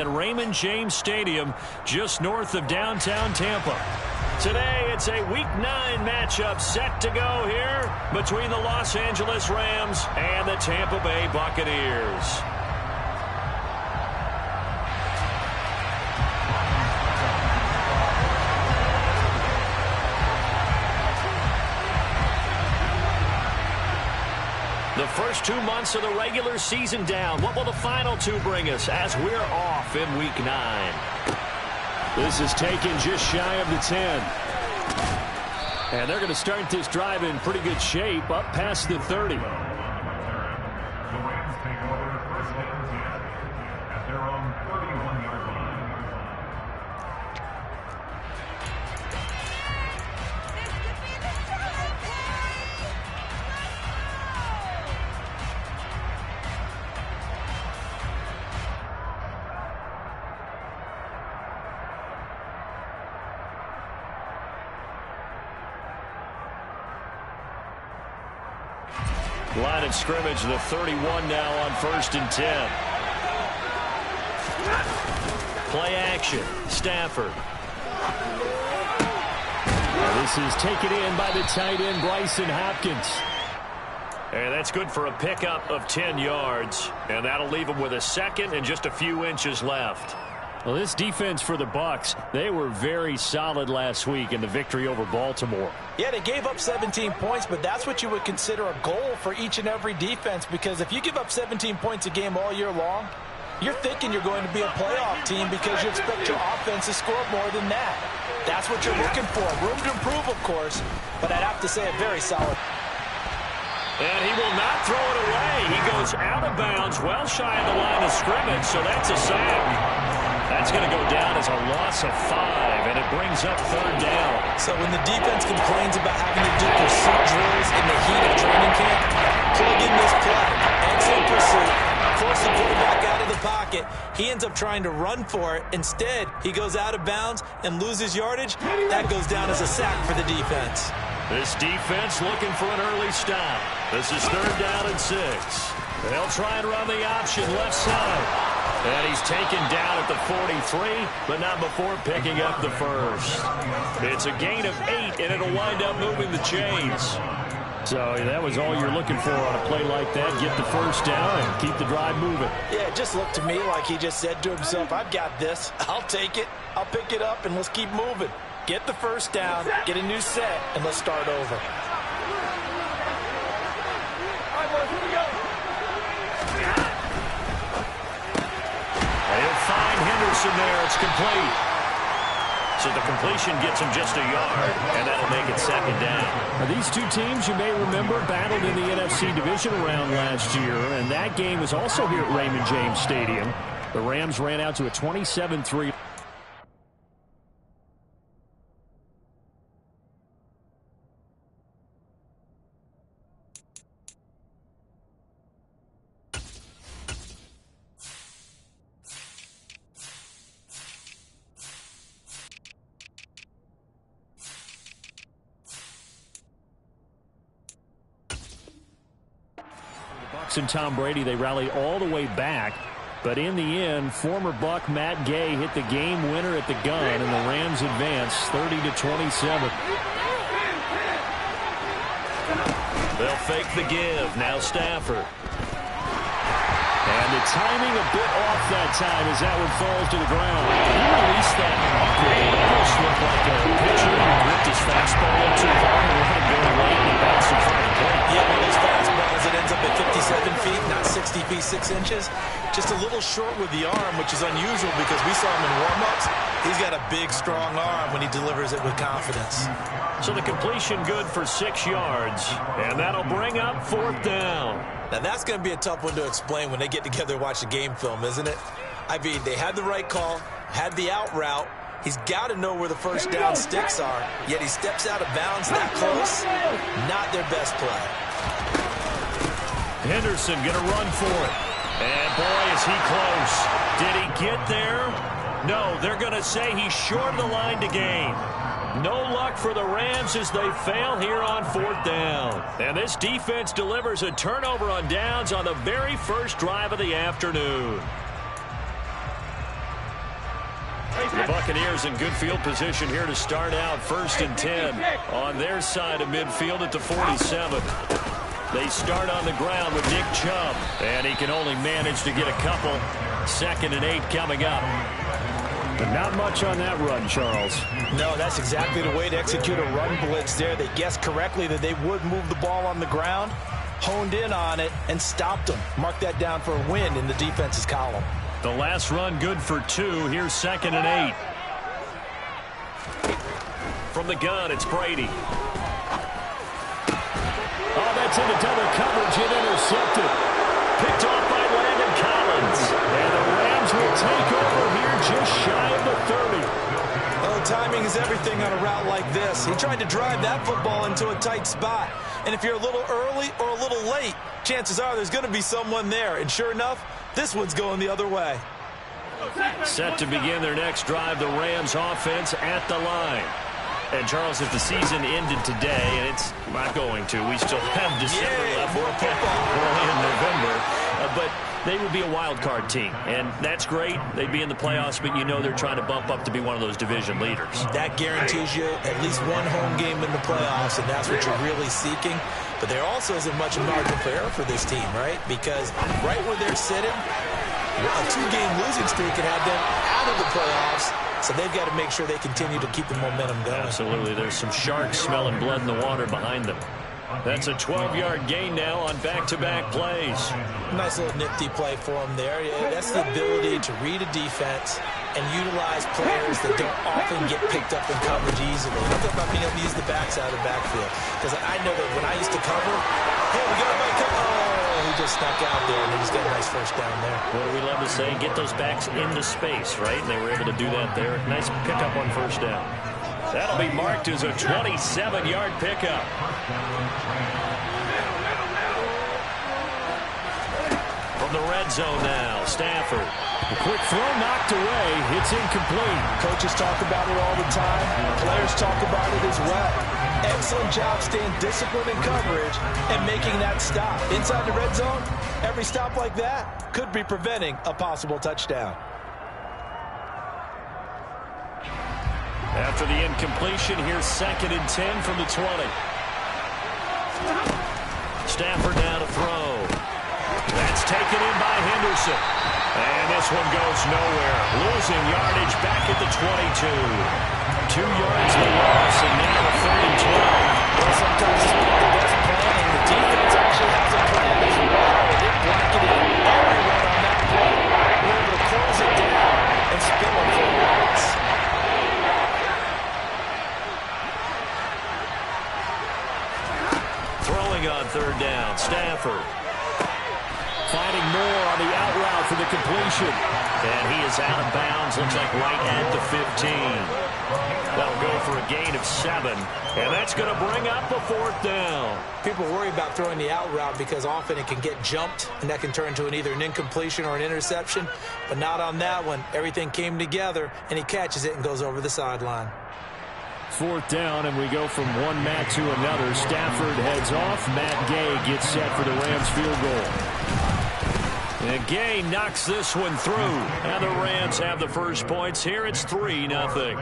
at Raymond James Stadium just north of downtown Tampa. Today, it's a Week 9 matchup set to go here between the Los Angeles Rams and the Tampa Bay Buccaneers. The first 2 months of the regular season down. What will the final 2 bring us as we're off in Week 9? This is taken just shy of the 10. And they're going to start this drive in pretty good shape up past the 30. Line of scrimmage, the 31 now on 1st and 10. Play action. Stafford. This is taken in by the tight end, Bryson Hopkins. And that's good for a pickup of 10 yards. And that'll leave him with a second and just a few inches left. Well, this defense for the Bucs, they were very solid last week in the victory over Baltimore. Yeah, they gave up 17 points, but that's what you would consider a goal for each and every defense, because if you give up 17 points a game all year long, you're thinking you're going to be a playoff team because you expect your offense to score more than that. That's what you're looking for. Room to improve, of course, but I'd have to say a very solid. And he will not throw it away. He goes out of bounds, well shy of the line of scrimmage, so that's a sack. That's going to go down as a loss of 5, and it brings up 3rd down. So when the defense complains about having to do pursuit drills in the heat of training camp, plug in this play. Excellent pursuit. Force the quarterback out of the pocket. He ends up trying to run for it. Instead, he goes out of bounds and loses yardage. That goes down as a sack for the defense. This defense looking for an early stop. This is 3rd down and 6. They'll try and run the option left side. And he's taken down at the 43, but not before picking up the first. It's a gain of 8, and it'll wind up moving the chains. So that was all you're looking for on a play like that. Get the first down and keep the drive moving. Yeah, it just looked to me like he just said to himself, I've got this. I'll take it. I'll pick it up, and let's keep moving. Get the first down, get a new set, and let's start over. He'll find Henderson there. It's complete. So the completion gets him just a yard, and that'll make it 2nd down. Now, these 2 teams, you may remember, battled in the NFC divisional round last year, and that game was also here at Raymond James Stadium. The Rams ran out to a 27-3. And Tom Brady, they rallied all the way back, but in the end, former Buck Matt Gay hit the game winner at the gun, and the Rams advance 30-27. They'll fake the give. Now Stafford. And the timing a bit off that time as that one falls to the ground. He released that awkward. It almost looked like a pitcher who ripped his fastball up too hard and let it go right in the bounce in front of the plate. Yeah, one of those fastballs that ends up at 57 feet, not 60 feet, 6 inches. Just a little short with the arm, which is unusual because we saw him in warm-ups. He's got a big, strong arm when he delivers it with confidence. So the completion good for 6 yards, and that'll bring up 4th down. Now, that's going to be a tough one to explain when they get together and watch the game film, isn't it? I mean, they had the right call, had the out route. He's got to know where the first down sticks are, yet he steps out of bounds that close. Not their best play. Henderson going to run for it. And, boy, is he close. Did he get there? No, they're going to say he's short of the line to gain. No luck for the Rams as they fail here on 4th down. And this defense delivers a turnover on downs on the very first drive of the afternoon. the Buccaneers in good field position here to start out 1st and 10 on their side of midfield at the 47. They start on the ground with Nick Chubb, and he can only manage to get a couple. 2nd and 8 coming up. But not much on that run, Charles. No, that's exactly the way to execute a run blitz there. They guessed correctly that they would move the ball on the ground, honed in on it, and stopped them. Mark that down for a win in the defense's column. The last run good for 2. Here's 2nd and 8. From the gun, it's Brady. Oh, that's into double coverage and intercepted. Picked off by Landon Collins. And the Rams will take over here just shy of the 30. Oh, timing is everything on a route like this. He tried to drive that football into a tight spot. And if you're a little early or a little late, chances are there's going to be someone there. And sure enough, this one's going the other way. Set to begin their next drive, the Rams offense at the line. And, Charles, if the season ended today, and it's not going to, we still have December left. More football. Early in November. But they would be a wild card team, and that's great. They'd be in the playoffs, but you know they're trying to bump up to be one of those division leaders. That guarantees you at least one home game in the playoffs, and that's what you're really seeking. But there also isn't much margin for error for this team, right? Because right where they're sitting, a 2-game losing streak could have them out of the playoffs. So they've got to make sure they continue to keep the momentum going. Absolutely. There's some sharks smelling blood in the water behind them. That's a 12-yard gain now on back-to-back plays. Nice little nifty play for them there. That's the ability to read a defense and utilize players that don't often get picked up in coverage easily. I'm talking about being able to use the backside of the backfield. Because I know that when I used to cover, hey, we got a back cover. Oh, he just snuck out there, and he's got a nice first down there. What do we love to say? Get those backs into space, right? And they were able to do that there. Nice pickup on first down. That'll be marked as a 27-yard pickup. From the red zone now, Stafford. A quick throw knocked away. It's incomplete. Coaches talk about it all the time. Players talk about it as well. Excellent job staying disciplined in coverage and making that stop. Inside the red zone, every stop like that could be preventing a possible touchdown. After the incompletion, here's 2nd and 10 from the 20. Stafford now to throw. That's taken in by Henderson. And this one goes nowhere. Losing yardage back at the 22. 2 yards the loss, and now a 3rd and 12. Well, sometimes it's not the best planning. The defense actually has a plan as well. They didn't blanket it everyone on that play. They were able to close it down and spill it for a loss. Throwing on 3rd down, Stafford. Finding more on the out route for the completion. And he is out of bounds, looks like right at the 15. That'll go for a gain of 7. And that's going to bring up a 4th down. People worry about throwing the out route because often it can get jumped, and that can turn into either an incompletion or an interception. But not on that one. Everything came together, and he catches it and goes over the sideline. 4th down, and we go from one Matt to another. Stafford heads off. Matt Gay gets set for the Rams field goal. And Gay knocks this one through. And the Rams have the first points here. It's 3-0.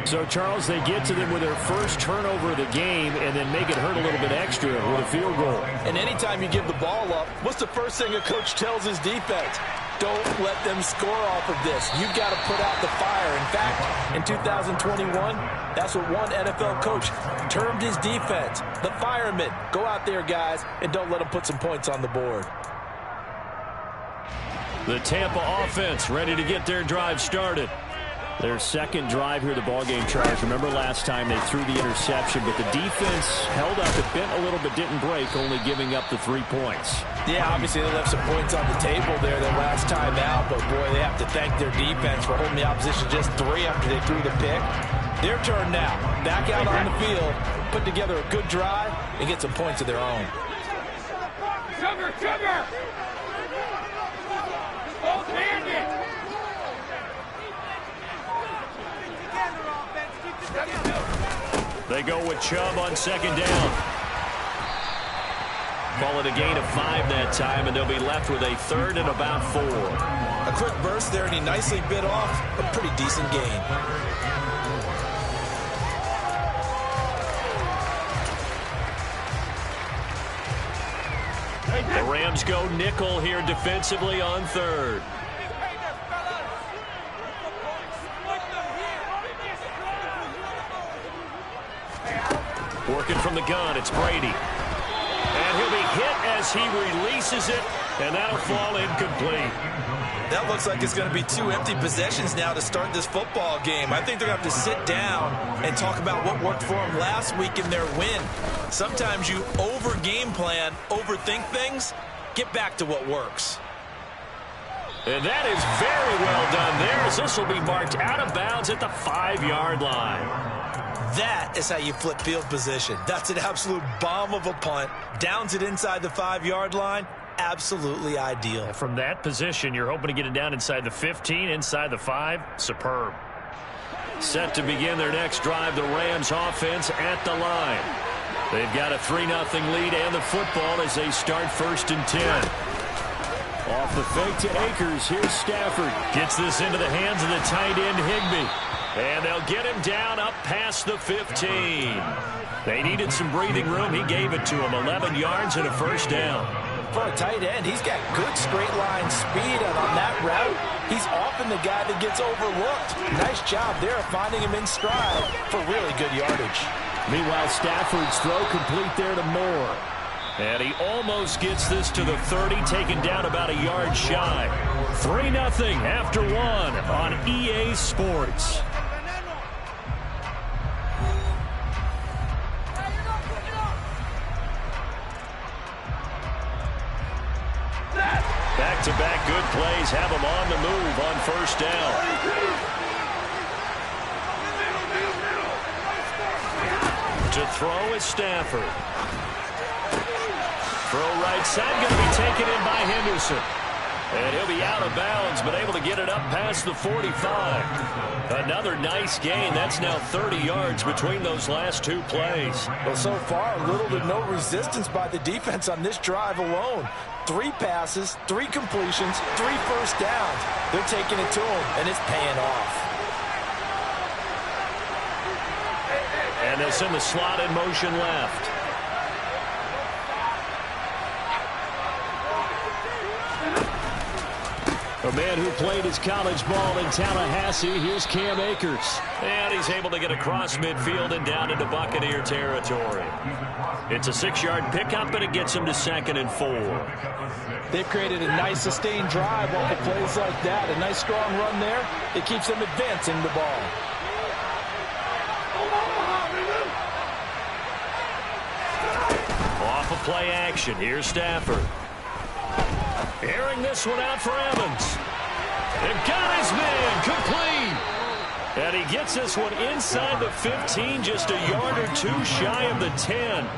So, Charles, they get to them with their first turnover of the game and then make it hurt a little bit extra with a field goal. And anytime you give the ball up, what's the first thing a coach tells his defense? Don't let them score off of this. You've got to put out the fire. In fact, in 2021, that's what one NFL coach termed his defense. The firemen. Go out there, guys, and don't let them put some points on the board. The Tampa offense ready to get their drive started. Their second drive here, the ballgame, Charles. Remember last time they threw the interception, but the defense held up. It bent a little but didn't break, only giving up the 3 points. Yeah, obviously they left some points on the table there that last time out, but boy, they have to thank their defense for holding the opposition just 3 after they threw the pick. Their turn now. Back out on the field, put together a good drive, and get some points of their own. Sugar! They go with Chubb on 2nd down. Call it a gain of 5 that time, and they'll be left with a 3rd and about 4. A quick burst there, and he nicely bit off a pretty decent gain. The Rams go nickel here defensively on third. Working from the gun, it's Brady. And he'll be hit as he releases it, and that'll fall incomplete. That looks like it's going to be 2 empty possessions now to start this football game. I think they're going to have to sit down and talk about what worked for them last week in their win. Sometimes you over-game plan, overthink things, get back to what works. And that is very well done there, as this will be marked out of bounds at the 5-yard line. That is how you flip field position. That's an absolute bomb of a punt. Downs it inside the 5-yard line. Absolutely ideal. From that position, you're hoping to get it down inside the 15, inside the 5. Superb. Set to begin their next drive, the Rams offense at the line. They've got a 3-0 lead and the football as they start 1st and 10. Off the fake to Akers. Here's Stafford. Gets this into the hands of the tight end, Higbee. And they'll get him down up past the 15. They needed some breathing room. He gave it to him. 11 yards and a 1st down. For a tight end, he's got good straight line speed, and on that route, he's often the guy that gets overlooked. Nice job there of finding him in stride for really good yardage. Meanwhile, Stafford's throw complete there to Moore. And he almost gets this to the 30, taken down about a yard shy. 3-0 after 1 on EA Sports. Back-to-back good plays have him on the move on 1st down. To throw is Stafford. Throw right side, going to be taken in by Henderson. And he'll be out of bounds, but able to get it up past the 45. Another nice gain. That's now 30 yards between those last 2 plays. Well, so far, little to no resistance by the defense on this drive alone. 3 passes, 3 completions, 3 first downs. They're taking it to him, and it's paying off. And they'll send the slot in motion left. A man who played his college ball in Tallahassee, here's Cam Akers. And he's able to get across midfield and down into Buccaneer territory. It's a 6-yard pickup, and it gets him to 2nd and 4. They've created a nice sustained drive off of plays like that. A nice strong run there. It keeps them advancing the ball. Off of play action, here's Stafford. Airing this one out for Evans. They've got his man complete. And he gets this one inside the 15, just a yard or 2 shy of the 10.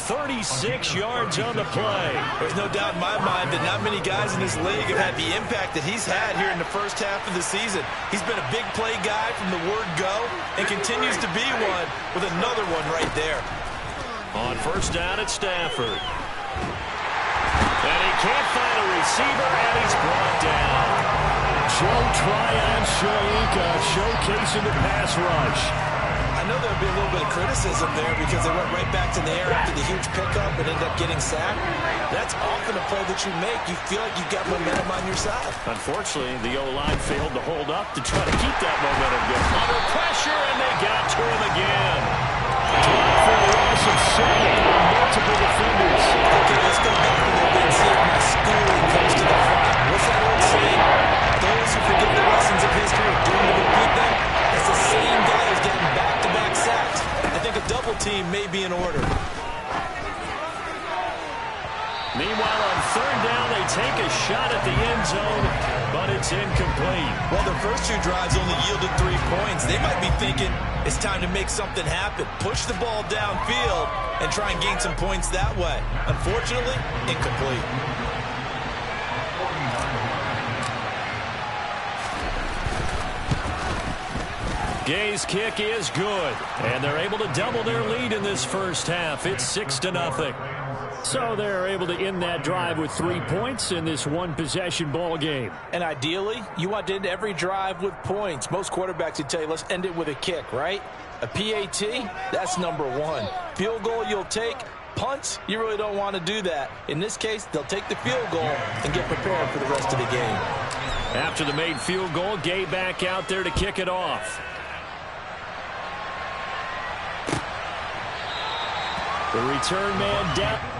36 yards on the play. There's no doubt in my mind that not many guys in this league have had the impact that he's had here in the first half of the season. He's been a big play guy from the word go and continues to be one with another one right there. On 1st down, it's Stafford. And he can't find a receiver, and he's brought down. Joe Tryon showcasing the pass rush. I know there'll be a little bit of criticism there because they went right back to the air after the huge pickup and ended up getting sacked. That's often a play that you make. You feel like you've got momentum on your side. Unfortunately, the O-line failed to hold up to try to keep that momentum going. Under pressure, and they got to him again. Drop for a loss of 7 on multiple defenders. Okay, let's go back a little bit and see if my schooling comes to the front. What's that old saying? Those who forget the lessons of history are doomed to repeat them. It's the same guy who's getting back-to-back sacks. I think a double team may be in order. Meanwhile, on 3rd down, they take a shot at the end zone, but it's incomplete. Well, their first 2 drives only yielded 3 points. They might be thinking it's time to make something happen. Push the ball downfield and try and gain some points that way. Unfortunately, incomplete. Gay's kick is good, and they're able to double their lead in this first half. It's 6-0. So they're able to end that drive with 3 points in this one-possession ball game. And ideally, you want to end every drive with points. Most quarterbacks would tell you, let's end it with a kick, right? A PAT, that's number one. Field goal you'll take. Punts, you really don't want to do that. In this case, they'll take the field goal and get prepared for the rest of the game. After the made field goal, Gay back out there to kick it off. The return man down.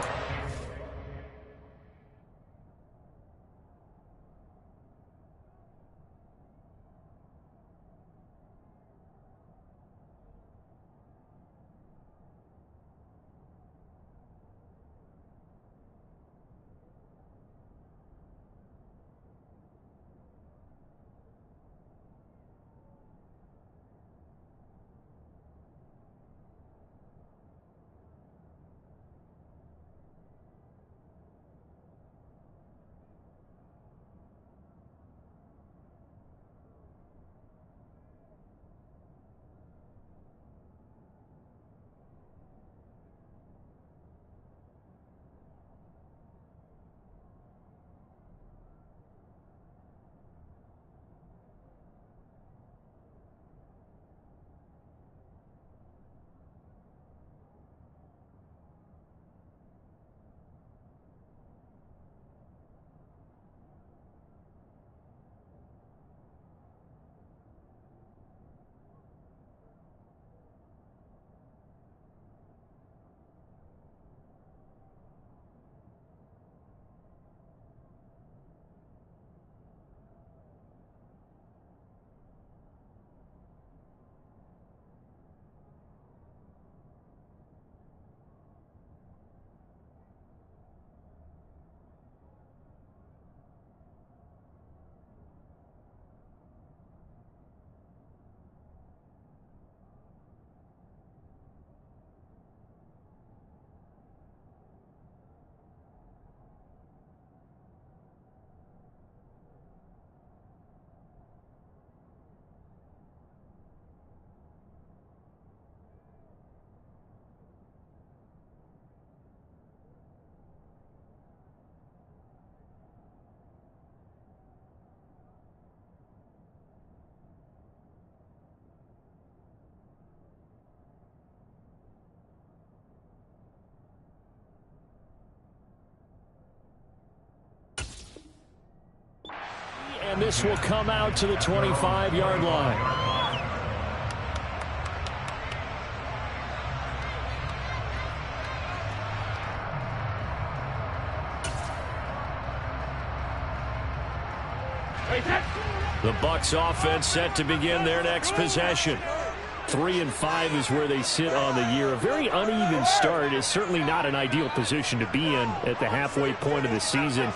And this will come out to the 25-yard line. The Bucs offense set to begin their next possession. 3-5 is where they sit on the year. A very uneven start is certainly not an ideal position to be in at the halfway point of the season.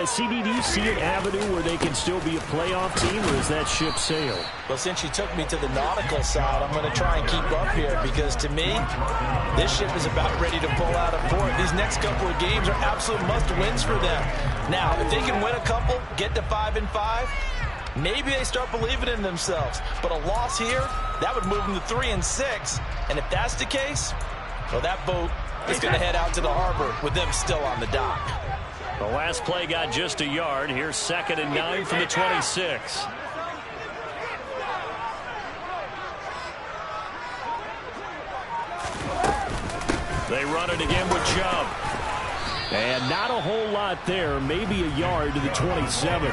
CD, do you see an avenue where they can still be a playoff team, or is that ship sailed? Well, since you took me to the nautical side, I'm going to try and keep up here because, to me, this ship is about ready to pull out of port. These next couple of games are absolute must-wins for them. Now, if they can win a couple, get to 5-5, maybe they start believing in themselves. But a loss here, that would move them to 3-6. And if that's the case, well, that boat is going to head out to the harbor with them still on the dock. The last play got just a yard. Here's 2nd and 9 from the 26. They run it again with Chubb. And not a whole lot there. Maybe a yard to the 27.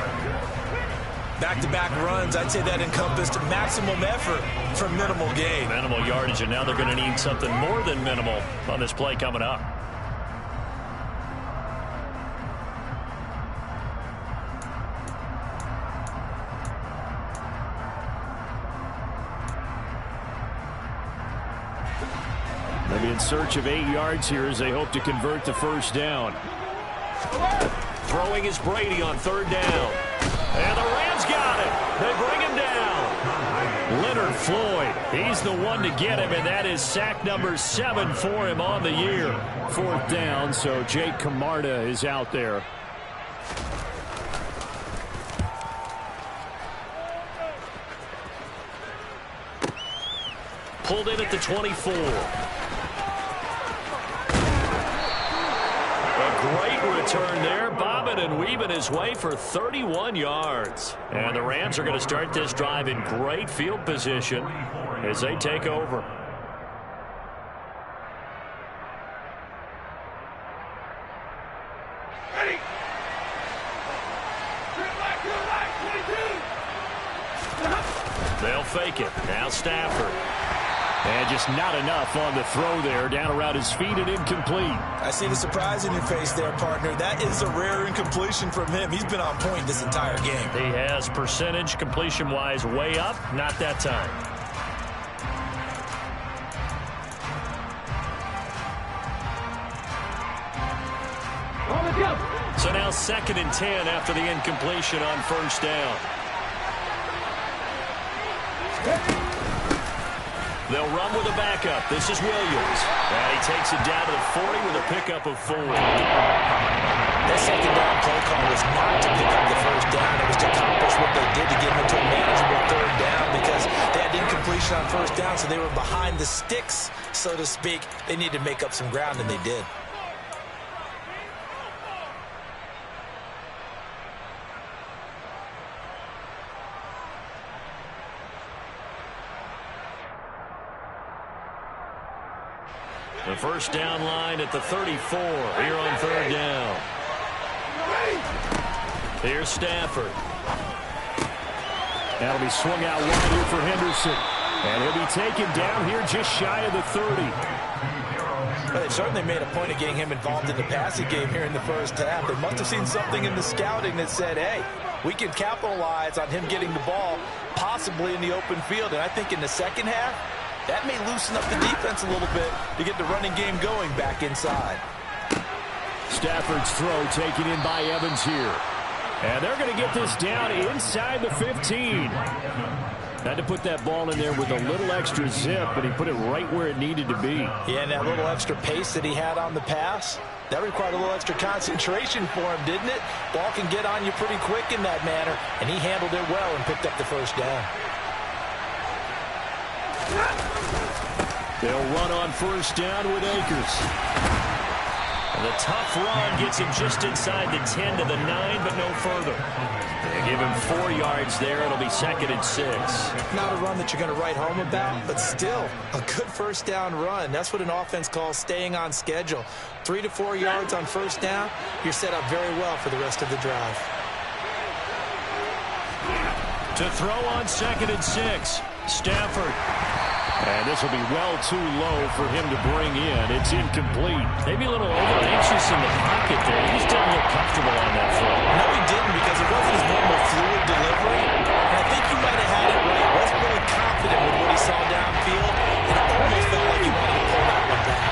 Back-to-back runs, I'd say that encompassed maximum effort for minimal gain. Minimal yardage, and now they're going to need something more than minimal on this play coming up. Maybe in search of 8 yards here as they hope to convert the first down. Throwing is Brady on 3rd down. And the Rams got it. They bring him down. Leonard Floyd, he's the one to get him, and that is sack number 7 for him on the year. 4th down, so Jake Camarda is out there. Pulled in at the 24. in and weaving his way for 31 yards. And the Rams are going to start this drive in great field position as they take over. Ready. They'll fake it. Now Stafford. And just not enough on the throw there. Down around his feet and incomplete. I see the surprise in your face there, partner. That is a rare incompletion from him. He's been on point this entire game. He has percentage completion-wise way up. Not that time. So now 2nd and 10 after the incompletion on first down. They'll run with a backup. This is Williams. And he takes it down to the 40 with a pickup of 4. That second down play call was not to pick up the first down. It was to accomplish what they did to get them into a manageable 3rd down because they had incompletion on first down, so they were behind the sticks, so to speak. They needed to make up some ground, and they did. The first down line at the 34 here on 3rd down. Here's Stafford. That'll be swung out wide here for Henderson. And he'll be taken down here just shy of the 30. Well, they've certainly made a point of getting him involved in the passing game here in the first half. They must have seen something in the scouting that said, hey, we can capitalize on him getting the ball possibly in the open field. And I think in the second half, that may loosen up the defense a little bit to get the running game going back inside. Stafford's throw taken in by Evans here. And they're going to get this down inside the 15. Had to put that ball in there with a little extra zip, but he put it right where it needed to be. Yeah, and that little extra pace that he had on the pass, that required a little extra concentration for him, didn't it? Ball can get on you pretty quick in that manner, and he handled it well and picked up the first down. They'll run on first down with Akers. And the tough run gets him just inside the 10 to the 9, but no further. They give him 4 yards there. It'll be 2nd and 6. Not a run that you're going to write home about, but still a good first down run. That's what an offense calls staying on schedule. 3 to 4 yards on first down, you're set up very well for the rest of the drive. To throw on 2nd and 6, Stafford. And this will be well too low for him to bring in. It's incomplete. Maybe a little over-anxious in the pocket there. He just didn't look comfortable on that throw. No, he didn't, because it wasn't his normal fluid delivery. And I think he might have had it right. Wasn't really confident with what he saw downfield, and it almost felt like he wanted to pull that one back.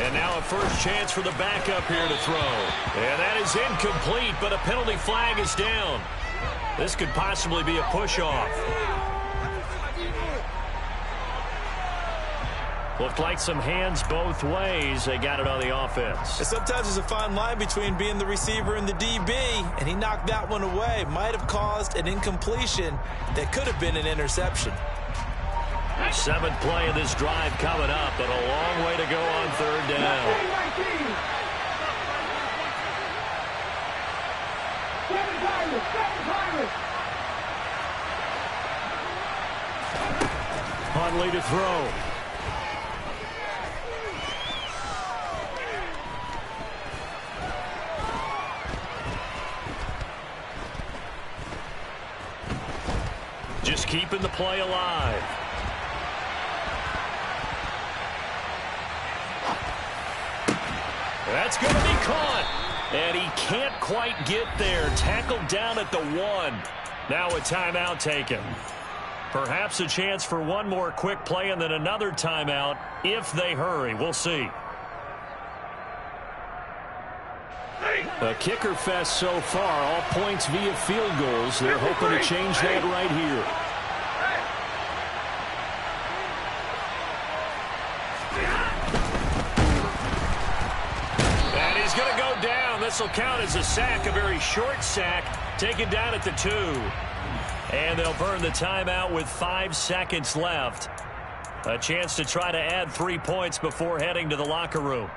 And now a first chance for the backup here to throw. And that is incomplete, but a penalty flag is down. This could possibly be a push-off. Looked like some hands both ways. They got it on the offense. And sometimes there's a fine line between being the receiver and the DB, and he knocked that one away. Might have caused an incompletion that could have been an interception. 7th play of this drive coming up, but a long way to go on 3rd down. Huntley to throw. Just keeping the play alive. That's going to be caught. And he can't quite get there. Tackled down at the 1. Now a timeout taken. Perhaps a chance for one more quick play and then another timeout if they hurry. We'll see. A kicker fest so far. All points via field goals. They're hoping to change that right here. This will count as a sack, a very short sack, taken down at the 2. And they'll burn the timeout with 5 seconds left. A chance to try to add 3 points before heading to the locker room.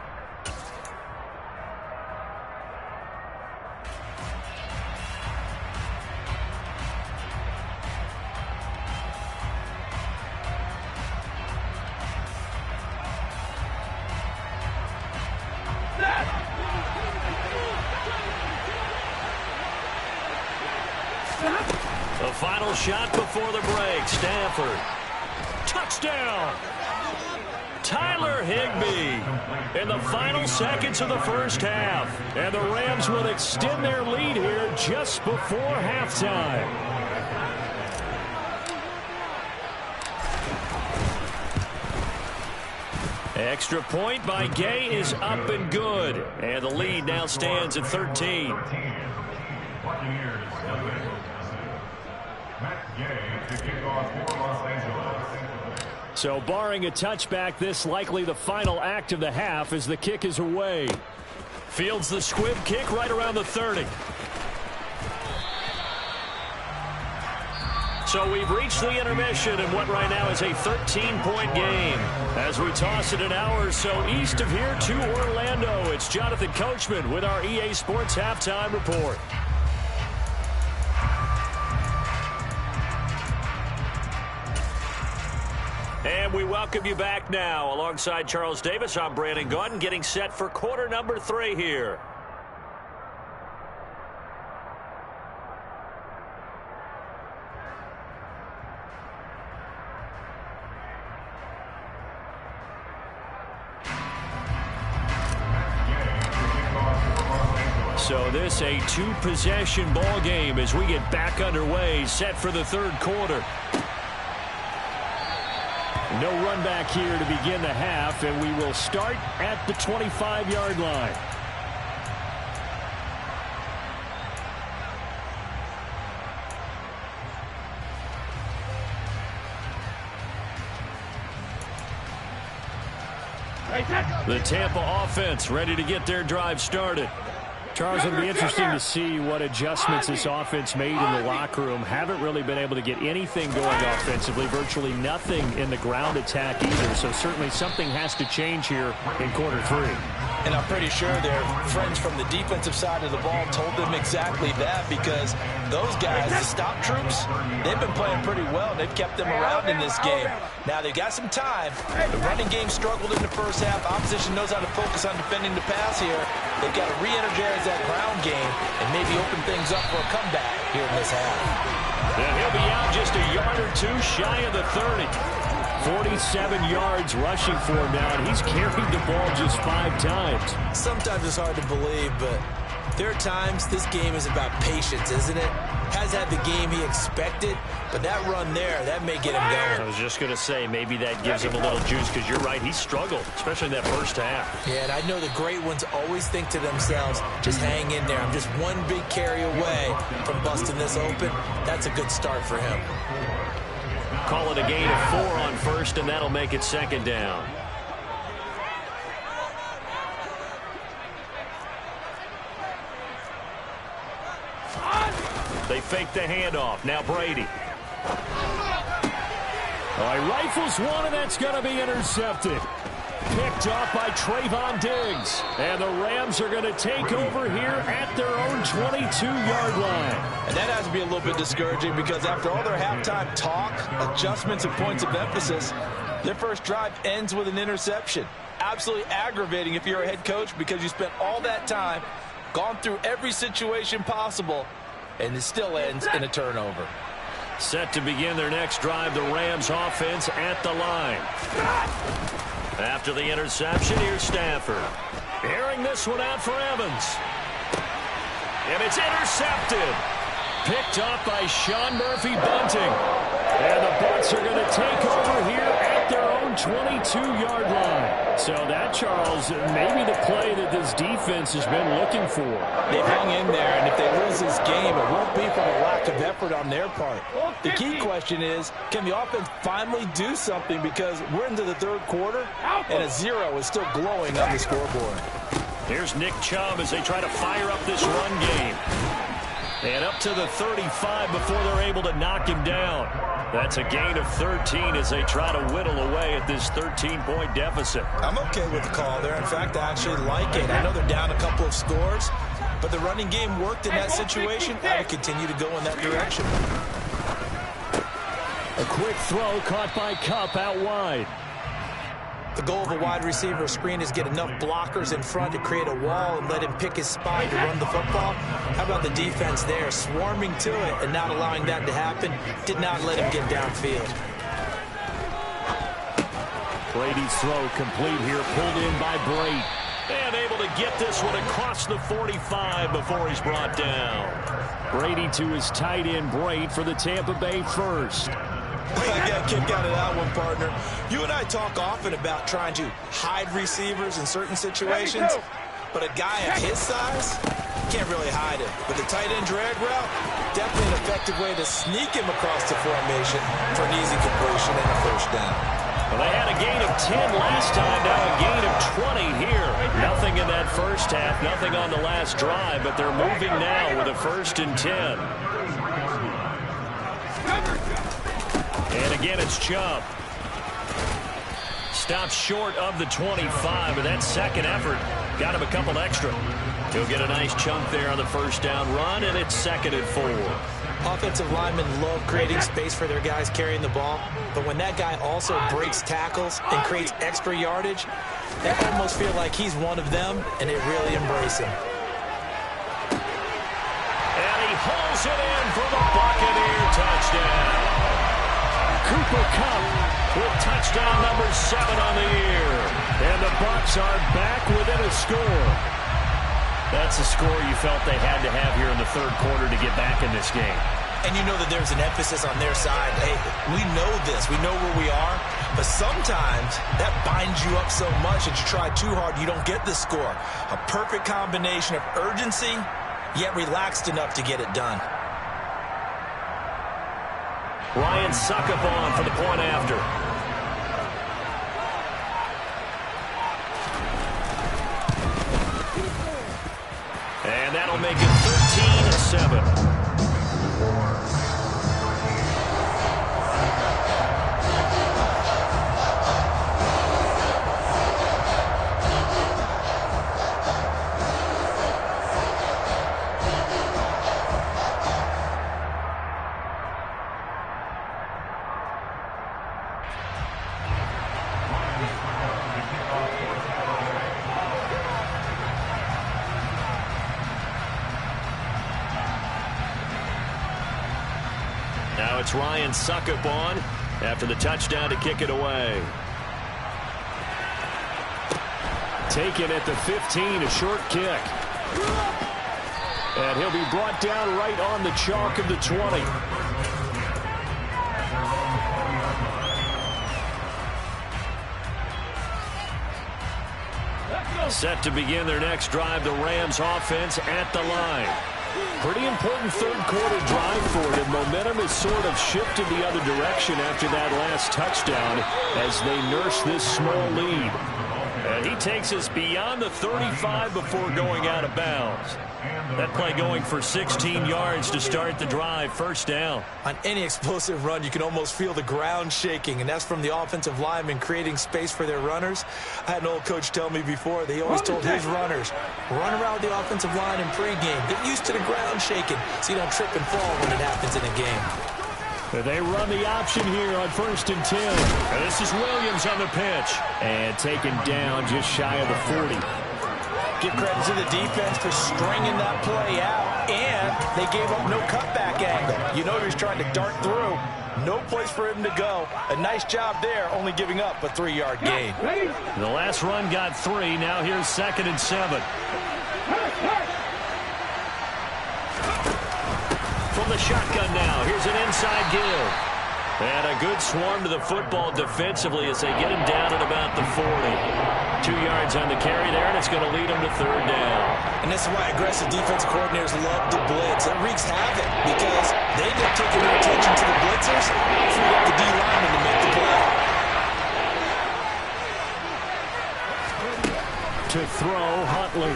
The final shot before the break. Stanford. Touchdown! Tyler Higbee in the final seconds of the first half. And the Rams will extend their lead here just before halftime. Extra point by Gay is up and good. And the lead now stands at 13. So barring a touchback, this likely the final act of the half as the kick is away. Fields the squib kick right around the 30. So we've reached the intermission in what right now is a 13-point game. As we toss it an hour or so east of here to Orlando, it's Jonathan Coachman with our EA Sports Halftime Report. And we welcome you back now. Alongside Charles Davis, I'm Brandon Gaudin, getting set for quarter number 3 here. So this a 2-possession ball game as we get back underway, set for the third quarter. No run back here to begin the half, and we will start at the 25-yard line. The Tampa offense ready to get their drive started. Charles, it'll be interesting to see what adjustments this offense made in the locker room. Haven't really been able to get anything going offensively, virtually nothing in the ground attack either. So certainly something has to change here in quarter 3. And I'm pretty sure their friends from the defensive side of the ball told them exactly that, because those guys, the stop troops, they've been playing pretty well, and they've kept them around in this game. Now, they've got some time. The running game struggled in the first half. Opposition knows how to focus on defending the pass here. They've got to re-energize that ground game and maybe open things up for a comeback here in this half. And he'll be out just a yard or two shy of the 30. 47 yards rushing for him now, and he's carried the ball just 5 times. Sometimes it's hard to believe, but there are times this game is about patience, isn't it? Has had the game he expected, but that run there, that may get him going. I was just going to say, maybe that gives him a little juice, because you're right, he struggled, especially in that first half. Yeah, and I know the great ones always think to themselves, just hang in there. I'm just one big carry away from busting this open. That's a good start for him. Call it a gain of 4 on first, and that'll make it second down. They fake the handoff. Now Brady. All right, rifles one, and that's going to be intercepted. Picked off by Trayvon Diggs. And the Rams are going to take over here at their own 22-yard line. And that has to be a little bit discouraging, because after all their halftime talk, adjustments, and points of emphasis, their first drive ends with an interception. Absolutely aggravating if you're a head coach, because you spent all that time, gone through every situation possible, and it still ends in a turnover. Set to begin their next drive, the Rams offense at the line. After the interception, here's Stanford. Airing this one out for Evans. And it's intercepted. Picked off by Sean Murphy-Bunting. And the Bucs are going to take over here at their own 22-yard line. So that, Charles, maybe the play that this defense has been looking for. They hang in there, and if they lose this game, it won't be from a lack of effort on their part. The key question is, can the offense finally do something, because we're into the third quarter, and a 0 is still glowing on the scoreboard. Here's Nick Chubb as they try to fire up this run game. And up to the 35 before they're able to knock him down. That's a gain of 13 as they try to whittle away at this 13-point deficit. I'm okay with the call there. In fact, I actually like it. I know they're down a couple of scores, but the running game worked in that situation. I would continue to go in that direction. A quick throw caught by Kupp out wide. The goal of a wide receiver screen is get enough blockers in front to create a wall and let him pick his spot to run the football. How about the defense there, swarming to it and not allowing that to happen? Did not let him get downfield. Brady's throw complete here, pulled in by Brate. And able to get this one across the 45 before he's brought down. Brady to his tight end, Brate, for the Tampa Bay first. I got a kick out of that one, partner. You and I talk often about trying to hide receivers in certain situations, but a guy of his size can't really hide him. But the tight end drag route, definitely an effective way to sneak him across the formation for an easy completion and a first down. Well, they had a gain of 10 last time, now a gain of 20 here. Nothing in that first half, nothing on the last drive, but they're moving now with a 1st and 10. And again, it's Chubb. Stopped short of the 25, but that second effort got him a couple extra. He'll get a nice chunk there on the first down run, and it's 2nd and 4. Offensive linemen love creating space for their guys carrying the ball, but when that guy also breaks tackles and creates extra yardage, they almost feel like he's one of them, and they really embrace him. And he hauls it in for the Buccaneer touchdown. Cooper Kupp with touchdown number 7 on the year. And the Bucs are back within a score. That's a score you felt they had to have here in the third quarter to get back in this game. And you know that there's an emphasis on their side. Hey, we know this. We know where we are. But sometimes that binds you up so much that you try too hard, you don't get the score. A perfect combination of urgency, yet relaxed enough to get it done. Ryan Succop on for the point after. And that'll make it 13-7. Now it's Ryan Succop on after the touchdown to kick it away. Taken at the 15, a short kick. And he'll be brought down right on the chalk of the 20. Set to begin their next drive, the Rams offense at the line. Pretty important third quarter drive for them. Momentum has sort of shifted the other direction after that last touchdown as they nurse this small lead. And he takes us beyond the 35 before going out of bounds. That play going for 16 yards to start the drive, first down. On any explosive run, you can almost feel the ground shaking, and that's from the offensive linemen creating space for their runners. I had an old coach tell me before, they always told his runners, run around the offensive line in pregame. Get used to the ground shaking so you don't trip and fall when it happens in a game. They run the option here on 1st and 10. And this is Williams on the pitch. And taken down just shy of the 40. Give credit to the defense for stringing that play out, and they gave up no cutback angle. You know he was trying to dart through. No place for him to go. A nice job there, only giving up a 3-yard gain. The last run got 3. Now here's 2nd and 7. From the shotgun now, here's an inside give. And a good swarm to the football defensively as they get him down at about the 40. 2 yards on the carry there, and it's going to lead them to third down. And this is why aggressive defensive coordinators love to blitz. It wreaks havoc because they end up taking their attention to the blitzers, free up the D-lineman to make the play. To throw, Huntley.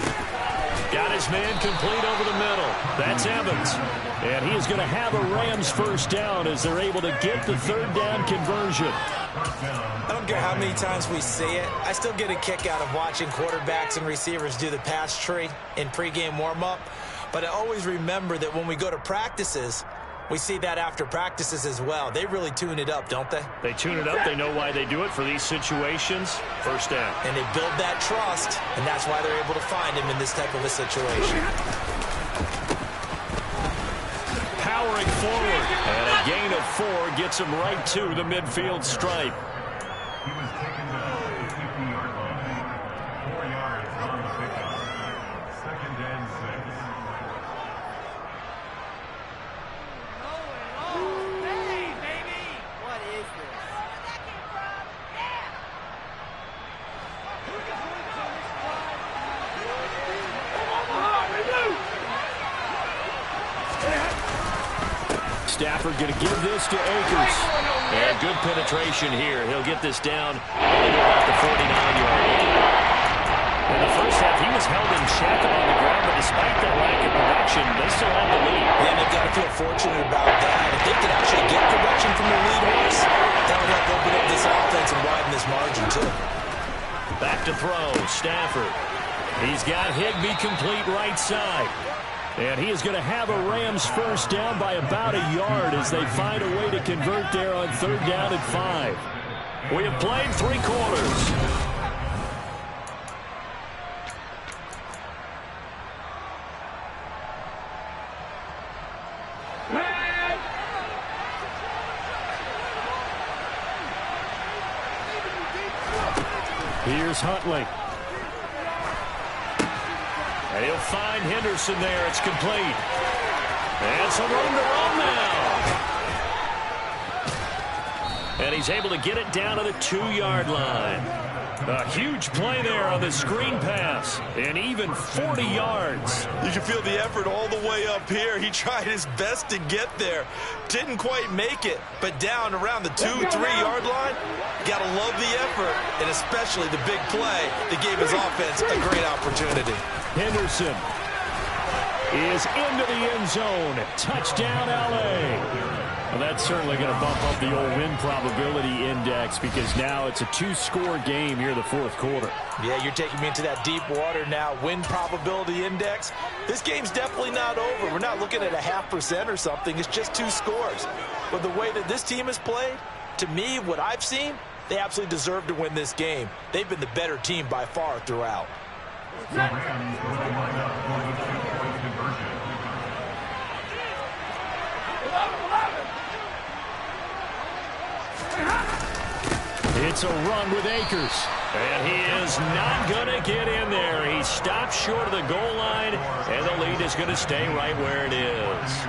Got his man complete over the middle. That's Evans. And he is going to have a Rams first down as they're able to get the third down conversion. I don't care how many times we see it. I still get a kick out of watching quarterbacks and receivers do the pass tree in pregame warm-up. But I always remember that when we go to practices, we see that after practices as well. They really tune it up, don't they? They tune it up. They know why they do it for these situations. First down. And they build that trust, and that's why they're able to find him in this type of a situation. Powering forward. And a gain of 4 gets him right to the midfield stripe. He was taken down at the 50-yard line. 4 yards on the pickup. Second and 6. What is this? Stafford going to give this to Akers. And good penetration here. He'll get this down into about the 49-yard line. In the first half, he was held in check on the ground, but despite that lack of production, they still have the lead. Yeah, they've got to feel fortunate about that. If they could actually get production from the lead horse, that would help open up this offense and widen this margin, too. Back to throw, Stafford. He's got Higbee complete right side. And he is going to have a Rams first down by about a yard as they find a way to convert there on third down and 5. We have played 3 quarters. Here's Huntley. And he'll find Henderson there. It's complete. And some room to run now. And he's able to get it down to the 2-yard line. A huge play there on the screen pass. And even 40 yards. You can feel the effort all the way up here. He tried his best to get there. Didn't quite make it. But down around the 2-3-yard line, got to love the effort. And especially the big play that gave his offense a great opportunity. Henderson is into the end zone. Touchdown, L.A. Well, that's certainly going to bump up the old win probability index because now it's a 2-score game here in the fourth quarter. Yeah, you're taking me into that deep water now. Win probability index. This game's definitely not over. We're not looking at a 0.5% or something. It's just 2 scores. But the way that this team has played, to me, what I've seen, they absolutely deserve to win this game. They've been the better team by far throughout. The Rams will line up for the 2-point conversion. It's a run with Akers. And he is not going to get in there. He stopped short of the goal line, and the lead is going to stay right where it is.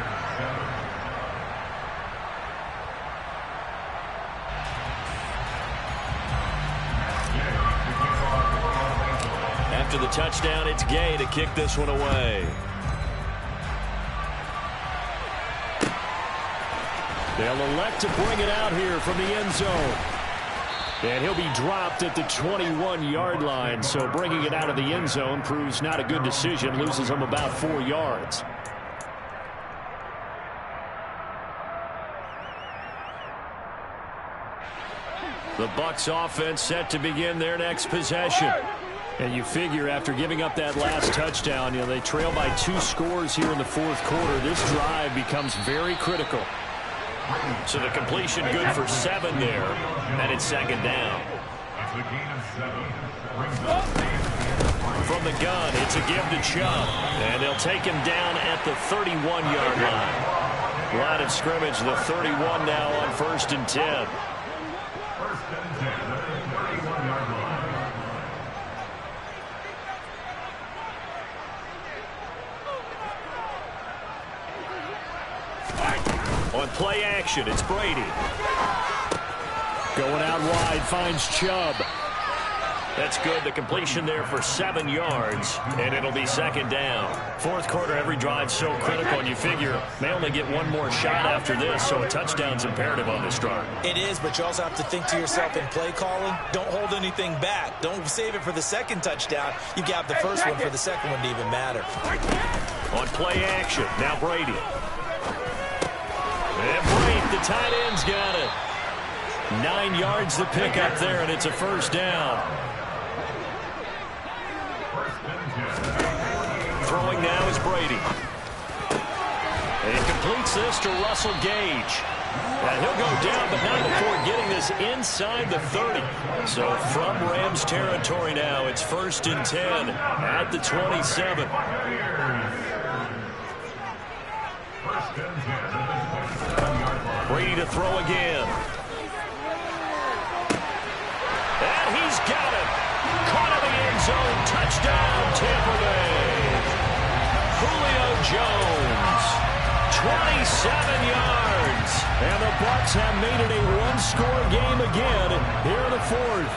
After the touchdown, it's Gay to kick this one away. They'll elect to bring it out here from the end zone. And he'll be dropped at the 21-yard line, so bringing it out of the end zone proves not a good decision, loses him about 4 yards. The Bucs offense set to begin their next possession. And you figure after giving up that last touchdown, they trail by 2 scores here in the fourth quarter. This drive becomes very critical. So the completion good for 7 there, and it's second down. It's a gain of 7. From the gun, it's a give to Chubb, and they'll take him down at the 31-yard line. Line of scrimmage, the 31 now on 1st and 10. First and 10 at the 31-yard line. On play action, it's Brady. Going out wide, finds Chubb. That's good. The completion there for 7 yards, and it'll be second down. Fourth quarter, every drive so critical, and you figure may only get one more shot after this, so a touchdown's imperative on this drive. It is, but you also have to think to yourself in play calling, don't hold anything back. Don't save it for the second touchdown. You got the first one for the second one to even matter. On play action, now Brady. And Brady, the tight end's got it. 9 yards to pick up there, and it's a first down. Throwing now is Brady. And he completes this to Russell Gage. And he'll go down, but not before getting this inside the 30. So from Rams territory now, it's 1st and 10 at the 27. Brady to throw again. And he's got it. Caught in the end zone. Touchdown, Tampa Bay. Julio Jones. 27 yards. And the Bucs have made it a one-score game again here in the 4th.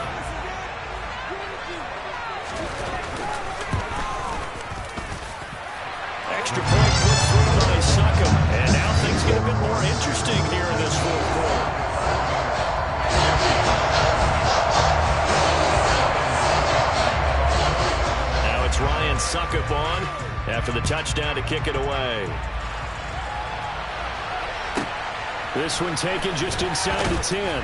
Extra point put through by Succop. And now things get a bit more interesting here in this 4th quarter. Now it's Ryan Succop on after the touchdown to kick it away. This one taken just inside the 10.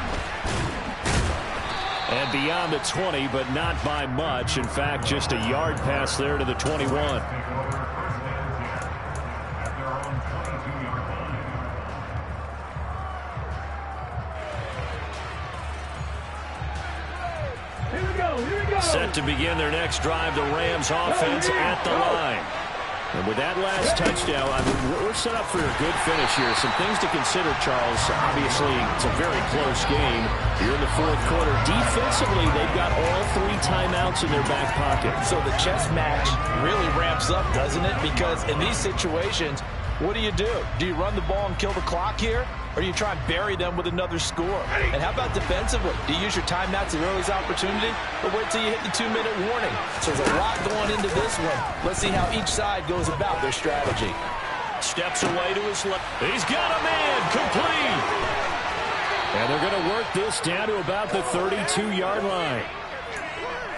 And beyond the 20, but not by much. In fact, just a yard pass there to the 21. Set to begin their next drive, the Rams offense at the line. And with that last touchdown, I mean, we're set up for a good finish here. Some things to consider, Charles. Obviously, it's a very close game. You're in the 4th quarter. Defensively, they've got all 3 timeouts in their back pocket. So the chess match really ramps up, doesn't it? Because in these situations, what do? Do you run the ball and kill the clock here? Or do you try and bury them with another score? And how about defensively? Do you use your timeouts at earliest opportunity? Or wait till you hit the 2-minute warning? So there's a lot going into this one. Let's see how each side goes about their strategy. Steps away to his left. He's got a man complete. And they're going to work this down to about the 32-yard line.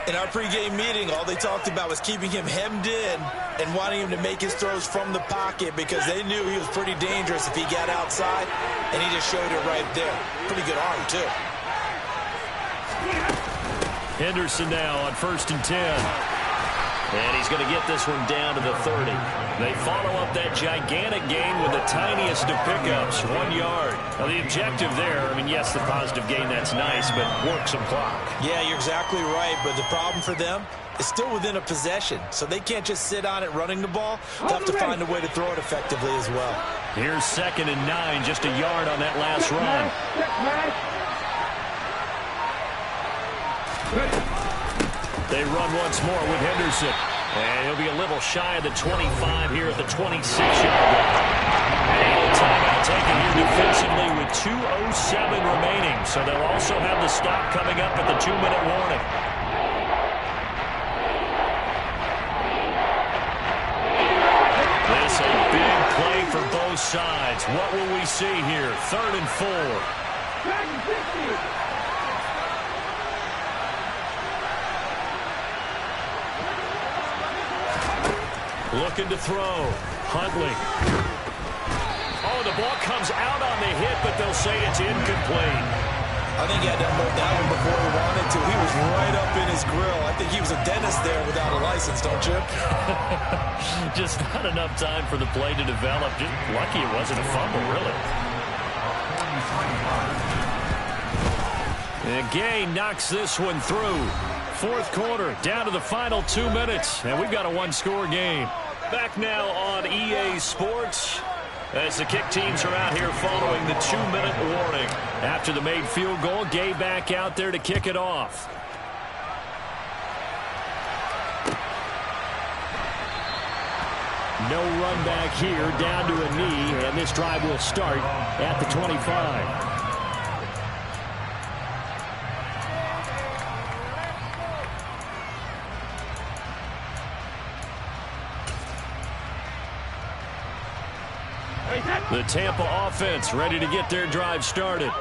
In our pregame meeting, all they talked about was keeping him hemmed in and wanting him to make his throws from the pocket because they knew he was pretty dangerous if he got outside, and he just showed it right there. Pretty good arm, too. Henderson now on 1st and 10. And he's going to get this one down to the 30. They follow up that gigantic gain with the tiniest of pickups, 1 yard. Now, the objective there, I mean, yes, the positive gain, that's nice, but work some clock. Yeah, you're exactly right, but the problem for them is still within a possession, so they can't just sit on it running the ball. They'll have to find a way to throw it effectively as well. Here's 2nd and 9, just a yard on that last run. They run once more with Henderson. And he'll be a little shy of the 25 here at the 26-yard line. And a timeout taken here defensively with 2:07 remaining. So they'll also have the stop coming up at the 2-minute warning. This a big play for both sides. What will we see here? 3rd and 4. Looking to throw. Huntley. Oh, the ball comes out on the hit, but they'll say it's incomplete. I think he had to unload that one before he wanted to. He was right up in his grill. I think he was a dentist there without a license, don't you? Just not enough time for the play to develop. Just lucky it wasn't a fumble, really. And Gay knocks this one through. 4th quarter, down to the final 2 minutes, and we've got a one-score game. Back now on EA Sports as the kick teams are out here following the 2-minute warning. After the made field goal, Gay back out there to kick it off. No run back here, down to a knee, and this drive will start at the 25. The Tampa offense ready to get their drive started.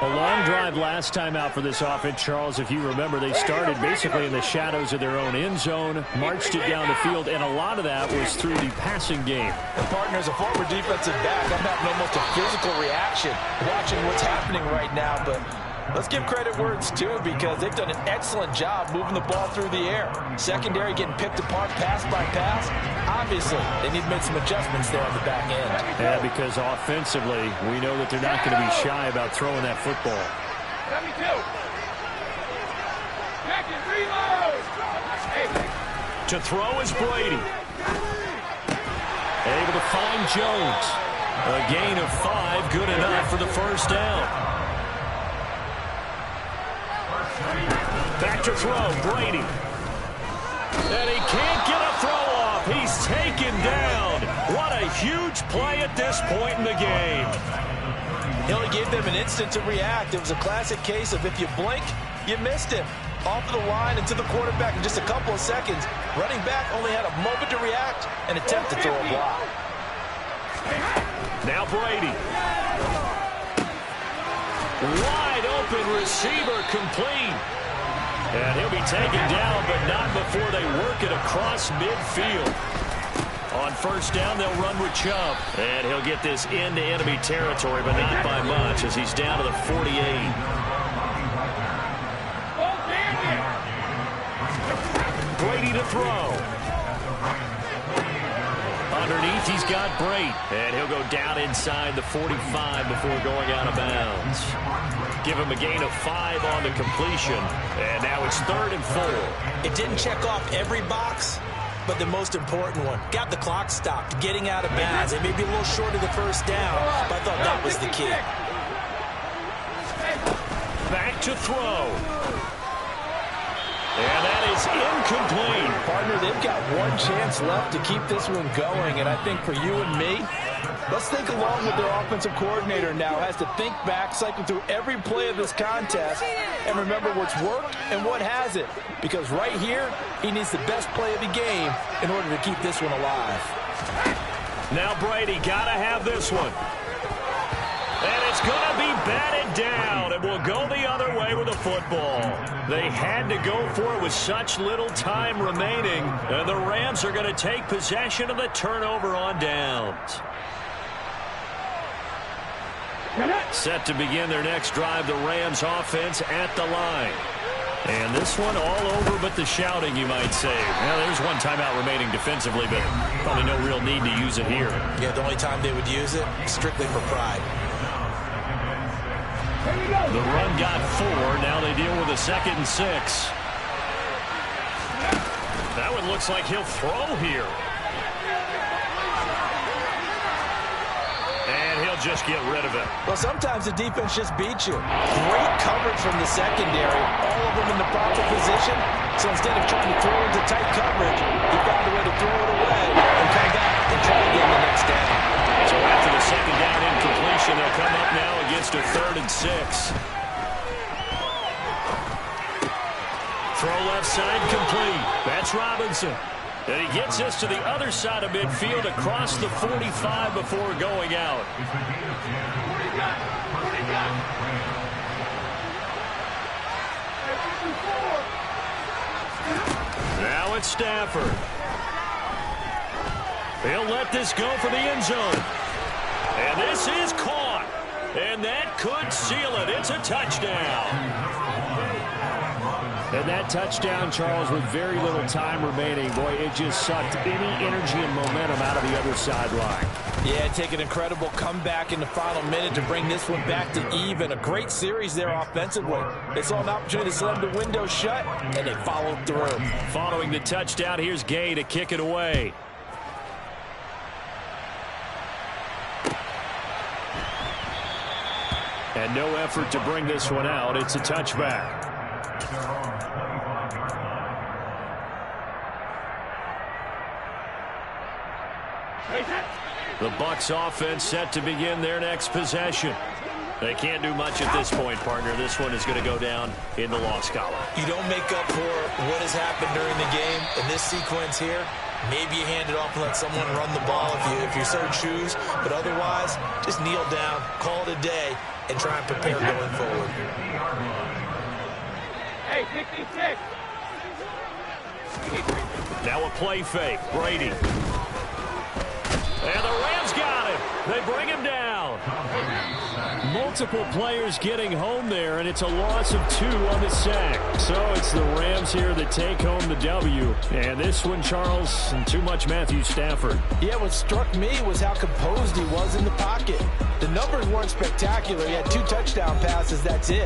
A long drive last time out for this offense, Charles. If you remember, they started basically in the shadows of their own end zone, marched it down the field, and a lot of that was through the passing game. And partner, as a former defensive back, I'm having almost a physical reaction watching what's happening right now. But let's give credit where it's due, because they've done an excellent job moving the ball through the air. Secondary getting picked apart pass by pass. Obviously, they need to make some adjustments there on the back end. Yeah, because offensively, we know that they're not going to be shy about throwing that football. To throw is Brady. Able to find Jones. A gain of 5, good enough for the first down. Back to throw, Brady. And he can't get a throw off. He's taken down. What a huge play at this point in the game. He only gave them an instant to react. It was a classic case of if you blink, you missed him. Off of the line and to the quarterback in just a couple of seconds. Running back only had a moment to react and attempt to throw a block. Now Brady. Wide open receiver, complete. And he'll be taken down, but not before they work it across midfield. On first down, they'll run with Chubb. And he'll get this into enemy territory, but not by much, as he's down to the 48. Brady to throw. Underneath, he's got Brate. And he'll go down inside the 45 before going out of bounds. Give him a gain of 5 on the completion. And now it's 3rd and 4. It didn't check off every box, but the most important one. Got the clock stopped, getting out of bounds. It may be a little short of the first down, but I thought that was the key. Back to throw. And that is incomplete. Partner, they've got one chance left to keep this one going, and I think for you and me, let's think along with their offensive coordinator now. Has to think back, cycle through every play of this contest, and remember what's worked and what hasn't. Because right here, he needs the best play of the game in order to keep this one alive. Now Brady got to have this one. And it's going to be batted down, and will go the other way with the football. They had to go for it with such little time remaining, and the Rams are going to take possession of the turnover on downs. Set to begin their next drive, the Rams offense at the line. And this one all over but the shouting, you might say. Now, there's one timeout remaining defensively, but probably no real need to use it here. Yeah, the only time they would use it, strictly for pride. The run got 4. Now they deal with a 2nd and 6. That one looks like he'll throw here. And he'll just get rid of it. Well, sometimes the defense just beats you. Great coverage from the secondary. All of them in the proper position. So instead of trying to throw into tight coverage, he found a way to throw it away and come back and try again the next down. So after the 2nd down incompletion, they'll come up now against a 3rd and 6. Throw left side complete. That's Robinson. And he gets us to the other side of midfield across the 45 before going out. Now it's Stafford. He'll let this go for the end zone. And this is caught. And that could seal it. It's a touchdown. And that touchdown, Charles, with very little time remaining, boy, it just sucked any energy and momentum out of the other sideline. Yeah, take an incredible comeback in the final minute to bring this one back to even. A great series there offensively. They saw an opportunity to slam the window shut, and they followed through. Following the touchdown, here's Gay to kick it away. And no effort to bring this one out. It's a touchback. The Bucs offense set to begin their next possession. They can't do much at this point, partner. This one is going to go down in the loss column. You don't make up for what has happened during the game in this sequence here. Maybe you hand it off and let someone run the ball if you so choose. But otherwise, just kneel down, call it a day, and try and prepare going forward. Hey, 66. Now a play fake. Brady. And the Rams got him. They bring him down. Multiple players getting home there, and it's a loss of 2 on the sack. So it's the Rams here that take home the W. And this one, Charles, and too much Matthew Stafford. Yeah, what struck me was how composed he was in the pocket. The numbers weren't spectacular. He had 2 touchdown passes, that's it.